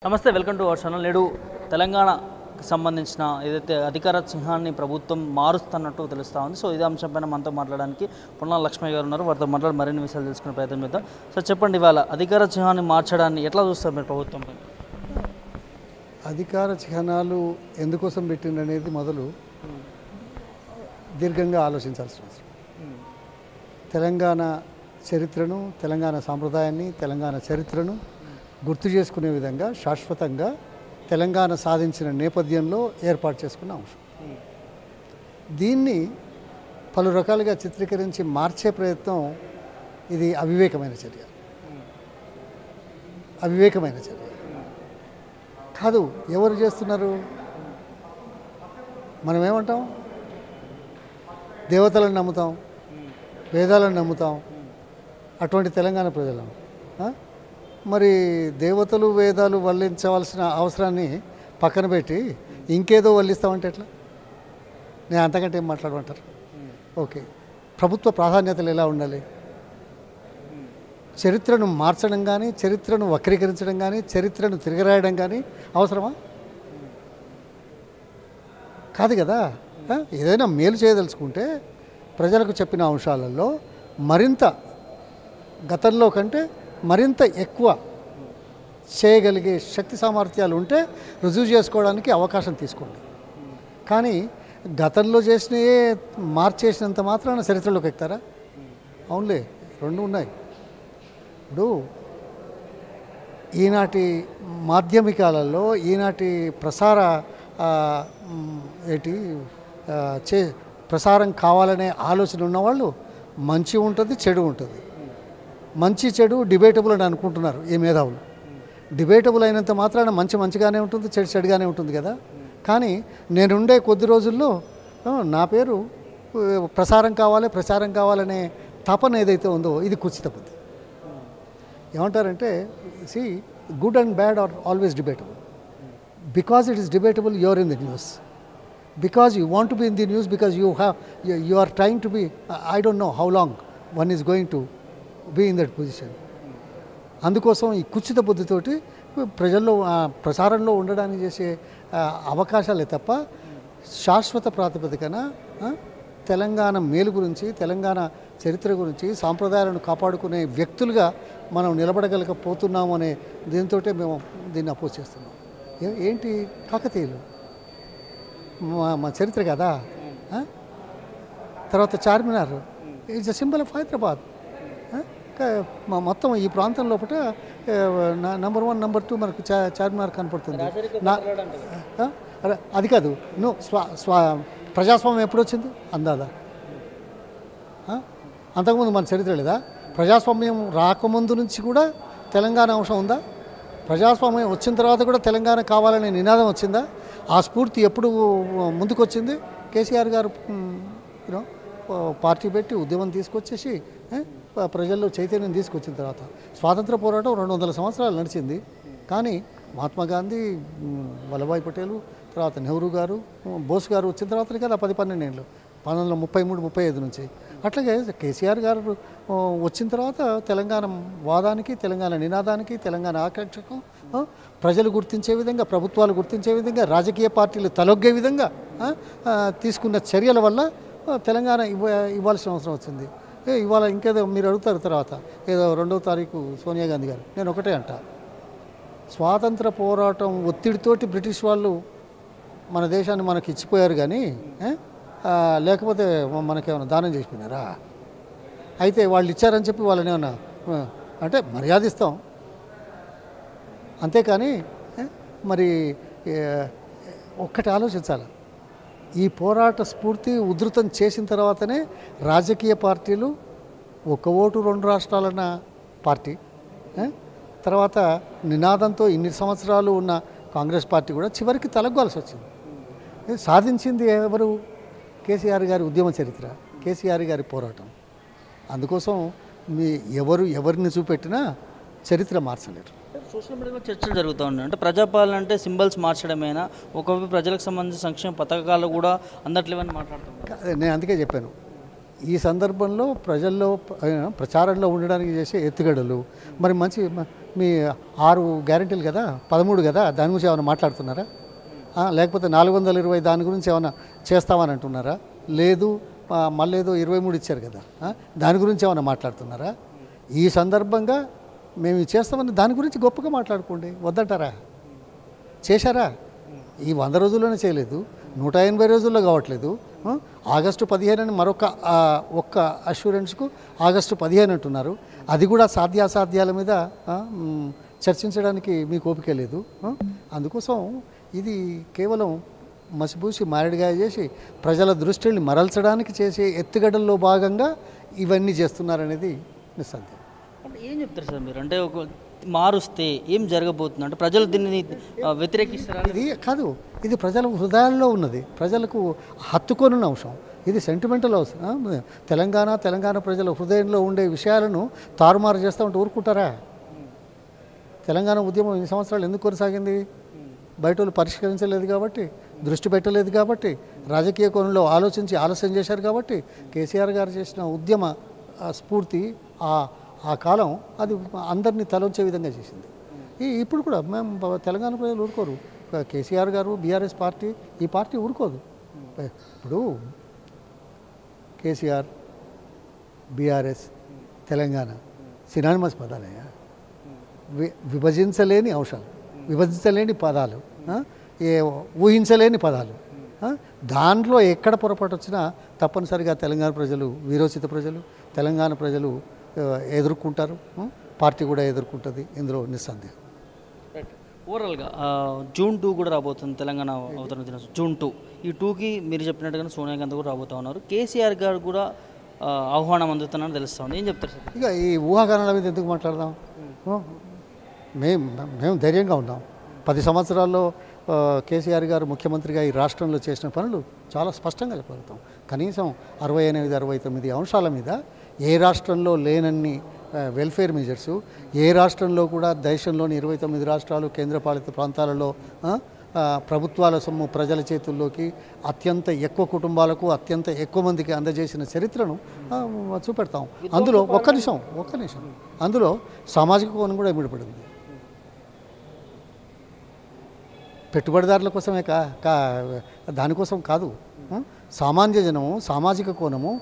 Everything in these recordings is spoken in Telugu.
నమస్తే వెల్కమ్ టు అవర్ ఛానల్. నేడు తెలంగాణకు సంబంధించిన ఏదైతే అధికార చిహ్నాన్ని ప్రభుత్వం మారుస్తున్నట్టు తెలుస్తూ ఉంది. సో ఇదే అంశంపైన మనతో మాట్లాడడానికి పొన్నాల లక్ష్మయ్య గారు ఉన్నారు. వారితో మాట్లాడి మరిన్ని విషయాలు తెలుసుకునే ప్రయత్నం చేద్దాం. సో చెప్పండి, ఇవాళ అధికార చిహ్నాన్ని మార్చడాన్ని ఎట్లా చూస్తారు మీరు ప్రభుత్వం? అధికార చిహ్నాలు ఎందుకోసం పెట్టిందనేది మొదలు దీర్ఘంగా ఆలోచించాల్సిన అవసరం. తెలంగాణ చరిత్రను, తెలంగాణ సాంప్రదాయాన్ని, తెలంగాణ చరిత్రను గుర్తు చేసుకునే విధంగా శాశ్వతంగా తెలంగాణ సాధించిన నేపథ్యంలో ఏర్పాటు చేసుకున్న అంశం. దీన్ని పలు రకాలుగా చిత్రీకరించి మార్చే ప్రయత్నం ఇది అవివేకమైన చర్య. అవివేకమైన చర్య కాదు. ఎవరు చేస్తున్నారు? మనం ఏమంటాం? దేవతలను నమ్ముతాం, వేదాలను నమ్ముతాం. అటువంటి తెలంగాణ ప్రజలను మరి దేవతలు వేదాలు వల్లించవలసిన అవసరాన్ని పక్కన పెట్టి ఇంకేదో వల్లిస్తామంటే ఎట్లా? నేను అంతకంటే ఏం మాట్లాడమంటారు? ఓకే, ప్రభుత్వ ప్రాధాన్యతలు ఎలా ఉండాలి? చరిత్రను మార్చడం కానీ, చరిత్రను వక్రీకరించడం కానీ, చరిత్రను తిరగరాయడం కానీ అవసరమా? కాదు కదా. ఏదైనా మేలు చేయదలుచుకుంటే ప్రజలకు చెప్పిన అంశాలలో మరింత గతంలో కంటే మరింత ఎక్కువ చేయగలిగే శక్తి సామర్థ్యాలు ఉంటే రుజువు చేసుకోవడానికి అవకాశం తీసుకోండి. కానీ గతంలో చేసినవే మార్చేసినంత మాత్రాన చరిత్రలోకి ఎక్కుతారా? అవునులే, రెండు ఉన్నాయి. ఇప్పుడు ఈనాటి మాధ్యమికాలలో, ఈనాటి ప్రసార ప్రసారం కావాలనే ఆలోచన ఉన్నవాళ్ళు మంచి ఉంటుంది, చెడు ఉంటుంది. మంచి చెడు డిబేటబుల్ అని అనుకుంటున్నారు ఈ మేధావులు. డిబేటబుల్ అయినంత మాత్రాన మంచిగానే ఉంటుంది, చెడుగానే ఉంటుంది కదా. కానీ నేనుండే కొద్ది రోజుల్లో నా పేరు ప్రసారం కావాలనే తపన ఏదైతే ఉందో ఇది కుచిత బుద్ధి. ఏమంటారంటే, see good and bad are always debatable. Because it is debatable, you are in the news. Because you want to be in the news, because you are trying to be, I don't know how long one is going to be in that position. అందుకోసం ఈ కుచిత బుద్ధితోటి ప్రజల్లో ప్రసారంలో ఉండడానికి చేసే అవకాశాలే తప్ప శాశ్వత ప్రాతిపదికన తెలంగాణ మేలు గురించి, తెలంగాణ చరిత్ర గురించి, సాంప్రదాయాలను కాపాడుకునే వ్యక్తులుగా మనం నిలబడగలకపోతున్నాము అనే దీంతో మేము దీన్ని అపోజ్ చేస్తున్నాం. ఏంటి కాకతీయులు మా చరిత్ర కదా. తర్వాత Charminar is a symbol of Hyderabad. మొత్తం ఈ ప్రాంతం లోపల నెంబర్ 1, నెంబర్ 2 మనకు చార్మినార్ కనపడుతుంది. అది కాదు, ప్రజాస్వామ్యం ఎప్పుడు వచ్చింది? అందాదా? అంతకుముందు మన చరిత్ర లేదా? ప్రజాస్వామ్యం రాకముందు నుంచి కూడా తెలంగాణ అంశం ఉందా? ప్రజాస్వామ్యం వచ్చిన తర్వాత కూడా తెలంగాణ కావాలనే నినాదం వచ్చిందా? ఆ స్ఫూర్తి ఎప్పుడు ముందుకు వచ్చింది? కేసీఆర్ గారు పార్టీ పెట్టి ఉద్యమం తీసుకొచ్చేసి ప్రజల్లో చైతన్యం తీసుకొచ్చిన తర్వాత స్వాతంత్ర పోరాటం 200 సంవత్సరాలు నడిచింది. కానీ మహాత్మా గాంధీ, వల్లభాయ్ పటేలు, తర్వాత నెహ్రూ గారు, బోస్ గారు వచ్చిన తర్వాత కదా 10-12 ఏళ్ళు, 1933-35 నుంచి. అట్లాగే కేసీఆర్ గారు వచ్చిన తర్వాత తెలంగాణ వాదానికి, తెలంగాణ నినాదానికి, తెలంగాణ ఆకాంక్షకు ప్రజలు గుర్తించే విధంగా, ప్రభుత్వాలు గుర్తించే విధంగా, రాజకీయ పార్టీలు తలొగ్గే విధంగా తీసుకున్న చర్యల వల్ల తెలంగాణ ఇవ్వాల్సిన అవసరం వచ్చింది. ఇవాళ ఇంకేదో మీరు అడుగుతారు తర్వాత, ఏదో 2వ తారీఖు సోనియా గాంధీ గారు. నేను ఒకటే అంట, స్వాతంత్ర పోరాటం ఒత్తిడితోటి బ్రిటిష్ వాళ్ళు మన దేశాన్ని మనకి ఇచ్చిపోయారు. కానీ లేకపోతే మనకేమైనా దానం చేసిపోయినారా? అయితే వాళ్ళు ఇచ్చారని చెప్పి వాళ్ళని ఏమన్నా అంటే మర్యాదిస్తాం, అంతేకాని మరి ఒక్కటి ఆలోచించాలి. ఈ పోరాట స్ఫూర్తి ఉధృతం చేసిన తర్వాతనే రాజకీయ పార్టీలు, ఒక ఓటు 2 రాష్ట్రాలన్న పార్టీ, తర్వాత నినాదంతో ఇన్ని సంవత్సరాలు ఉన్న కాంగ్రెస్ పార్టీ కూడా చివరికి తలగ్గాల్సి వచ్చింది. సాధించింది ఎవరు? కేసీఆర్ గారి ఉద్యమ చరిత్ర, కేసీఆర్ గారి పోరాటం. అందుకోసం ఎవరిని చూపెట్టినా చరిత్ర మార్చలేరు. సోషల్ మీడియాలో చర్చలు జరుగుతూ ఉన్నాయి. అంటే ప్రజాపాలన అంటే సింబల్స్ మార్చడమేనా, ఒకవైపు ప్రజలకు సంబంధించిన సంక్షేమ పథకాలు కూడా అందట్లేవని మాట్లాడుతున్నాను. నేను అందుకే చెప్పాను, ఈ సందర్భంలో ప్రజల్లో ప్రచారంలో ఉండడానికి చేసే ఎత్తుగడలు మరి మీ 6 గ్యారెంటీలు కదా, 13 కదా, దాని గురించి ఏమైనా మాట్లాడుతున్నారా? లేకపోతే 420 దాని గురించి ఏమైనా చేస్తామని అంటున్నారా? లేదు, మళ్ళీ ఏదో 23 ఇచ్చారు కదా, దాని గురించి ఏమైనా మాట్లాడుతున్నారా? ఈ సందర్భంగా మేము ఇది చేస్తామని దాని గురించి గొప్పగా మాట్లాడుకోండి, వద్దంటారా? చేశారా? ఈ 100 రోజుల్లోనే చేయలేదు, 180 రోజుల్లో కావట్లేదు. ఆగస్టు 15 అని ఒక్క అష్యూరెన్స్కు ఆగస్టు 15 అంటున్నారు. అది కూడా సాధ్యాసాధ్యాల మీద చర్చించడానికి మీకు ఓపిక లేదు. అందుకోసం ఇది కేవలం మసిపూసి మారేడుగా చేసి ప్రజల దృష్టిని మరల్చడానికి చేసే ఎత్తుగడల్లో భాగంగా ఇవన్నీ చేస్తున్నారనేది నిస్సందేహం. అంటే ఏం చెప్తారు సార్ మీరు? అంటే ఒక మారుస్తే ఏం జరగబోతుంది అంటే ప్రజలు దీన్ని వ్యతిరేకిస్తారా? ఇది కాదు, ఇది ప్రజల హృదయాల్లో ఉన్నది, ప్రజలకు హత్తుకొనున్న అంశం, ఇది సెంటిమెంటల్ అవసరం. తెలంగాణ ప్రజల హృదయంలో ఉండే విషయాలను తారుమారు చేస్తూ ఉంటే ఊరుకుంటారా? తెలంగాణ ఉద్యమం ఇన్ని సంవత్సరాలు ఎందుకు కొనసాగింది? బయట వాళ్ళు పరిష్కరించలేదు కాబట్టి, దృష్టి పెట్టలేదు కాబట్టి, రాజకీయ కోణంలో ఆలోచించి ఆలస్యం చేశారు కాబట్టి. కేసీఆర్ గారు చేసిన ఉద్యమ స్ఫూర్తి ఆ కాలం అది అందరినీ తలొంచే విధంగా చేసింది. ఇప్పుడు కూడా మేము తెలంగాణ ప్రజలు ఊరుకోరు. కేసీఆర్ గారు, బీఆర్ఎస్ పార్టీ, ఈ పార్టీ ఊరుకోదు. ఇప్పుడు కేసీఆర్, బీఆర్ఎస్, తెలంగాణ సినానిమస్ పదాలయ్యా, విభజించలేని అంశాలు, విభజించలేని పదాలు, ఊహించలేని పదాలు. దాంట్లో ఎక్కడ పొరపాటు వచ్చినా తప్పనిసరిగా తెలంగాణ ప్రజలు, వీరోచిత ప్రజలు, తెలంగాణ ప్రజలు ఎదుర్కొంటారు, పార్టీ కూడా ఎదుర్కొంటుంది, ఇందులో నిస్సందేహం. ఓవరాల్గా జూన్ 2 కూడా రాబోతుంది తెలంగాణ అవతరణ దినోత్సవం. జూన్ 2, ఈ 2కి మీరు చెప్పినట్టుగా సోనియా గాంధీ కూడా రాబోతూ ఉన్నారు. కేసీఆర్ గారు కూడా ఆహ్వానం అందుతున్నారని తెలుస్తుంది. ఏం చెప్తారు సార్? ఇక ఈ ఊహాగానాల మీద ఎందుకు మాట్లాడదాం? మేము ధైర్యంగా ఉన్నాం. 10 సంవత్సరాల్లో కేసీఆర్ గారు ముఖ్యమంత్రిగా ఈ రాష్ట్రంలో చేసిన పనులు చాలా స్పష్టంగా చెప్పగలుగుతాం. కనీసం 68, 69 అంశాల మీద ఏ రాష్ట్రంలో లేనన్ని వెల్ఫేర్ మెజర్సు, ఏ రాష్ట్రంలో కూడా దేశంలోని 29 రాష్ట్రాలు, కేంద్రపాలిత ప్రాంతాలలో ప్రభుత్వాల సొమ్ము ప్రజల చేతుల్లోకి అత్యంత ఎక్కువ కుటుంబాలకు, అత్యంత ఎక్కువ మందికి అందజేసిన చరిత్రను చూపెడతాం. అందులో ఒక్క నిమిషం అందులో సామాజిక కోణం కూడా ఇమిడిపడింది. పెట్టుబడిదారుల కోసమే దానికోసం కాదు. సామాన్య జనము, సామాజిక కోణము,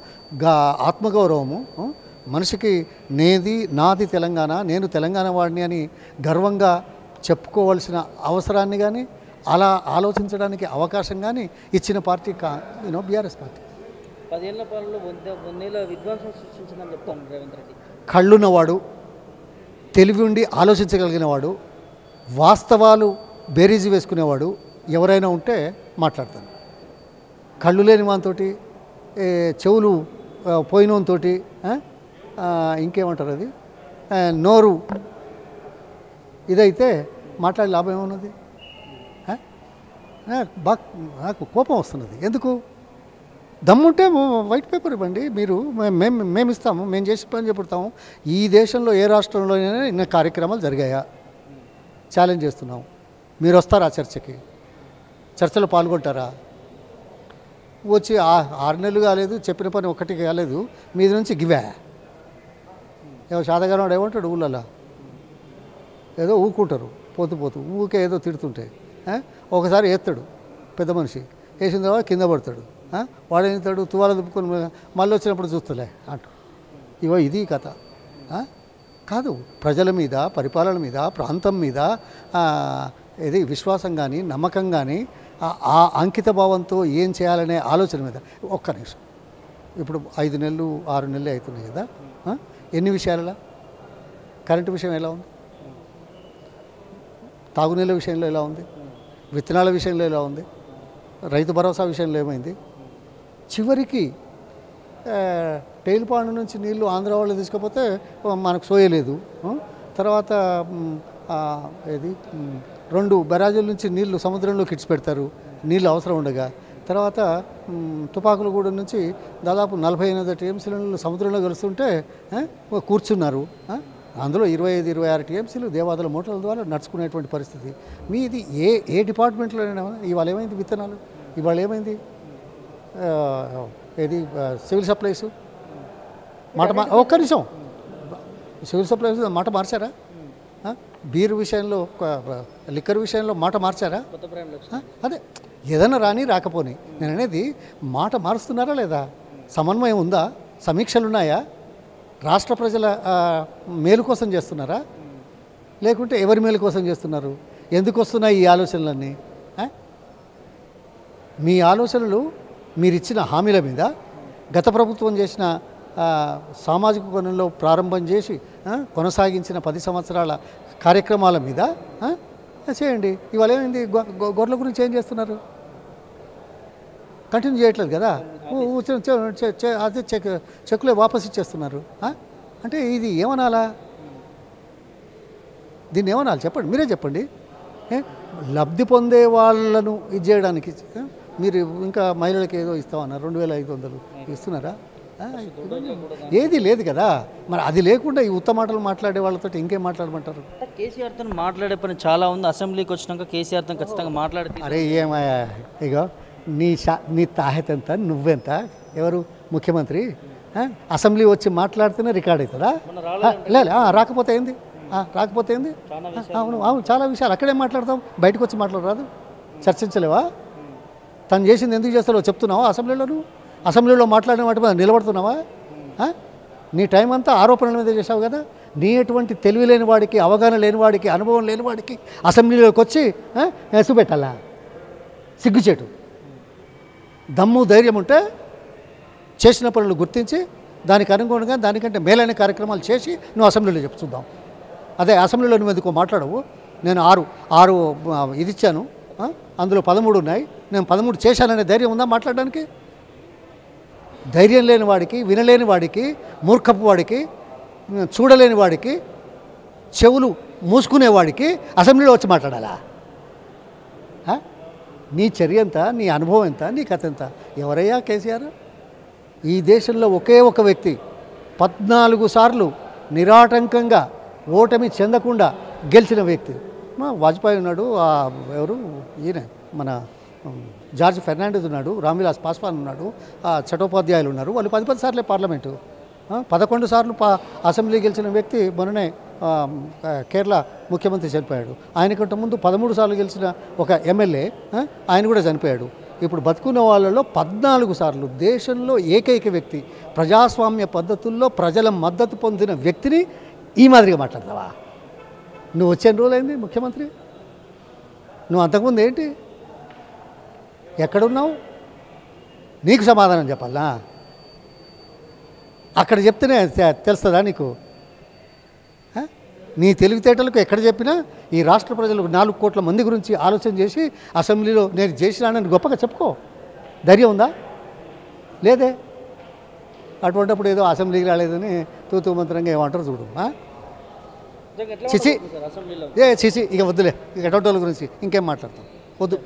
ఆత్మగౌరవము, మనిషికి నాది తెలంగాణ, నేను తెలంగాణ వాడిని అని గర్వంగా చెప్పుకోవాల్సిన అవసరాన్ని కానీ, అలా ఆలోచించడానికి అవకాశం కానీ ఇచ్చిన పార్టీ బీఆర్ఎస్ పార్టీ. 10 ఏళ్ల పాలనలో 100 విధ్వంసం సృష్టించిందని చెప్తాను రేవంత్ రెడ్డి. కళ్ళున్నవాడు, తెలివి ఉండి ఆలోచించగలిగిన వాడు, వాస్తవాలు బేరీజు వేసుకునేవాడు ఎవరైనా ఉంటే మాట్లాడతాను. కళ్ళు లేని వానితోటి, చెవులు పోయినోనితో, ఇంకేమంటారు అది, నోరు ఇదైతే మాట్లాడే లాభం ఏమున్నది? నాకు కోపం వస్తున్నది. ఎందుకు? దమ్ముంటే వైట్ పేపర్ ఇవ్వండి, మీరు మేము ఇస్తాము, మేము చేసి పని చెప్పుతాము. ఈ దేశంలో ఏ రాష్ట్రంలోనైనా ఇన్న కార్యక్రమాలు జరిగాయా? ఛాలెంజ్ చేస్తున్నాం. మీరు వస్తారా చర్చకి? చర్చలో పాల్గొంటారా? వచ్చి 6 నెలలు కాలేదు, చెప్పిన పని ఒకటి కాలేదు, మీది నుంచి గివా ఏమో శాతగానోడు ఏమంటాడు, ఊళ్ళలో ఏదో ఊకుంటారు, పోతూ ఊకే ఏదో తిడుతుంటే ఒకసారి ఎత్తాడు పెద్ద మనిషి, వేసిన తర్వాత కింద పడతాడు, వాడు ఏం ఎత్తాడు, తువాల దుప్పుకొని మళ్ళీ వచ్చినప్పుడు చూస్తలే అంటాడు. ఇది కథ కాదు. ప్రజల మీద, పరిపాలన మీద, ప్రాంతం మీద ఇది విశ్వాసం కానీ, నమ్మకం కానీ, ఆ అంకిత భావంతో ఏం చేయాలనే ఆలోచన మీద. ఒక్క నిమిషం, ఇప్పుడు 5 నెలలు 6 నెలలు అవుతున్నాయి కదా, ఎన్ని విషయాలలో? కరెంటు విషయం ఎలా ఉంది? తాగునీళ్ళ విషయంలో ఎలా ఉంది? విత్తనాల విషయంలో ఎలా ఉంది? రైతు భరోసా విషయంలో ఏమైంది? చివరికి టైల్పాండ్ నుంచి నీళ్లు ఆంధ్ర వాళ్ళు తీసుకపోతే మనకు సోయలేదు. తర్వాత 2 బరాజుల నుంచి నీళ్లు సముద్రంలోకి ఇడిచిపెడతారు, నీళ్ళు అవసరం ఉండగా. తర్వాత తుపాకులగూడెం నుంచి దాదాపు 48 టీఎంసీల నీళ్ళు సముద్రంలో కలుస్తుంటే కూర్చున్నారు. అందులో 25-26 టీఎంసీలు దేవాదుల మోటార్ల ద్వారా నడుచుకునేటువంటి పరిస్థితి. మీది ఏ డిపార్ట్మెంట్లోనైనా ఇవాళ ఏమైంది? విత్తనాలు ఇవాళ ఏమైంది? సివిల్ సప్లైస్ ఒక్క నిమిషం, సివిల్ సప్లైస్ మాట మార్చారా? బీరు విషయంలో లిక్కర్ విషయంలో మాట మార్చారా? కొత్త బ్రాండ్ లక్ష్మి అదే ఏదైనా రాని రాకపోని నేను అనేది మాట మారుస్తున్నారా లేదా? సమన్వయం ఉందా? సమీక్షలు ఉన్నాయా? రాష్ట్ర ప్రజల మేలు కోసం చేస్తున్నారా లేకుంటే ఎవరి మేలు కోసం చేస్తున్నారు? ఎందుకు వస్తున్నాయి ఈ ఆలోచనలన్నీ? మీ ఆలోచనలు మీరిచ్చిన హామీల మీద గత ప్రభుత్వం చేసిన సామాజిక కోణంలో ప్రారంభం చేసి కొనసాగించిన 10 సంవత్సరాల కార్యక్రమాల మీద చేయండి. ఇవాళ ఏమైంది? గొర్రెల గురించి ఏం చేస్తున్నారు? కంటిన్యూ చేయట్లేదు కదా, అదే చెక్కులే వాపస్ ఇచ్చేస్తున్నారు. అంటే ఇది ఏమనాలా? దీన్ని ఏమనాలి చెప్పండి, మీరే చెప్పండి. లబ్ధి పొందే వాళ్ళను ఇది చేయడానికి మీరు ఇంకా మహిళలకు ఏదో ఇస్తామన్నారు, 2500 ఇస్తున్నారా? ఏది లేదు కదా. మరి అది లేకుండా ఈ ఉత్త మాటలు మాట్లాడే వాళ్ళతో ఇంకేం మాట్లాడమంటారు? కేసీఆర్తో మాట్లాడే పని చాలా ఉంది. అసెంబ్లీకి వచ్చినాక కేసీఆర్తో ఖచ్చితంగా మాట్లాడితే అరే ఏమయ్యా, ఇగో నీ తాహత ఎంత, నువ్వెంత, ఎవరు ముఖ్యమంత్రి? అసెంబ్లీ వచ్చి మాట్లాడితేనే రికార్డ్ అవుతుందా? లేదు రాకపోతే ఏంది? రాకపోతే ఏంది? అవును అవును, చాలా విషయాలు అక్కడే మాట్లాడతాం, బయటకు వచ్చి మాట్లాడరాదు? చర్చించలేవా? తను చేసింది ఎందుకు చేస్తారో చెప్తున్నావా? అసెంబ్లీలో మాట్లాడిన వాటి మీద నిలబడుతున్నావా? నీ టైం అంతా ఆరోపణల మీద చేసావు కదా. నీ ఎటువంటి తెలివి లేని వాడికి, అవగాహన లేని వాడికి, అనుభవం లేని వాడికి అసెంబ్లీలోకి వచ్చి ఎసుపెట్టాలా? సిగ్గుచేటు. దమ్ము ధైర్యం ఉంటే చేసిన పనులు గుర్తించి దానికి అనుగుణంగా దానికంటే మేలైన కార్యక్రమాలు చేసి నువ్వు అసెంబ్లీలో చెప్పు చూద్దాం. అదే అసెంబ్లీలో నువ్వు ఎందుకో మాట్లాడవు. నేను ఆరు ఇది ఇచ్చాను, అందులో 13 ఉన్నాయి, నేను 13 చేశాననే ధైర్యం ఉందా మాట్లాడడానికి? ధైర్యం లేని వాడికి, వినలేని వాడికి, మూర్ఖపు వాడికి, చూడలేని వాడికి, చెవులు మూసుకునేవాడికి అసెంబ్లీలో వచ్చి మాట్లాడాలా? నీ చర్య ఎంత, నీ అనుభవం ఎంత, నీ కథ ఎంత? ఎవరయ్యా కేసీఆర్? ఈ దేశంలో ఒకే ఒక వ్యక్తి 14 సార్లు నిరాటంకంగా ఓటమి చెందకుండా గెలిచిన వ్యక్తి వాజ్పేయి ఉన్నాడు, ఎవరు ఈయన మన జార్జ్ ఫెర్నాండెస్ ఉన్నాడు, రామ్విలాస్ పాస్వాన్ ఉన్నాడు, చటోపాధ్యాయులు ఉన్నారు. వాళ్ళు 10 సార్లే పార్లమెంటు, 11 సార్లు అసెంబ్లీ గెలిచిన వ్యక్తి మొన్ననే కేరళ ముఖ్యమంత్రి చనిపోయాడు. ఆయనకంటే ముందు 13 సార్లు గెలిచిన ఒక ఎమ్మెల్యే ఆయన కూడా చనిపోయాడు. ఇప్పుడు బతుకున్న వాళ్ళలో 14 సార్లు దేశంలో ఏకైక వ్యక్తి, ప్రజాస్వామ్య పద్ధతుల్లో ప్రజల మద్దతు పొందిన వ్యక్తిని ఈ మాదిరిగా మాట్లాడతావా? నువ్వు వచ్చే రోజులైంది ముఖ్యమంత్రి, నువ్వు అంతకుముందు ఏంటి, ఎక్కడున్నావు? నీకు సమాధానం చెప్పాలా? అక్కడ చెప్తేనే తెలుస్తుందా నీకు? నీ తెలివితేటలకు ఎక్కడ చెప్పినా ఈ రాష్ట్ర ప్రజలు 4 కోట్ల మంది గురించి ఆలోచన చేసి అసెంబ్లీలో నేను చేసినానని గొప్పగా చెప్పుకో. ధైర్యం ఉందా? లేదే. అటువంటిప్పుడు ఏదో అసెంబ్లీకి రాలేదని తూతూ మంత్రంగా ఏమంటారు చూడు. చిచి ఇక వద్దులే, ఇక ఎటువంటి వాళ్ళ గురించి ఇంకేం మాట్లాడతాం, వద్దు.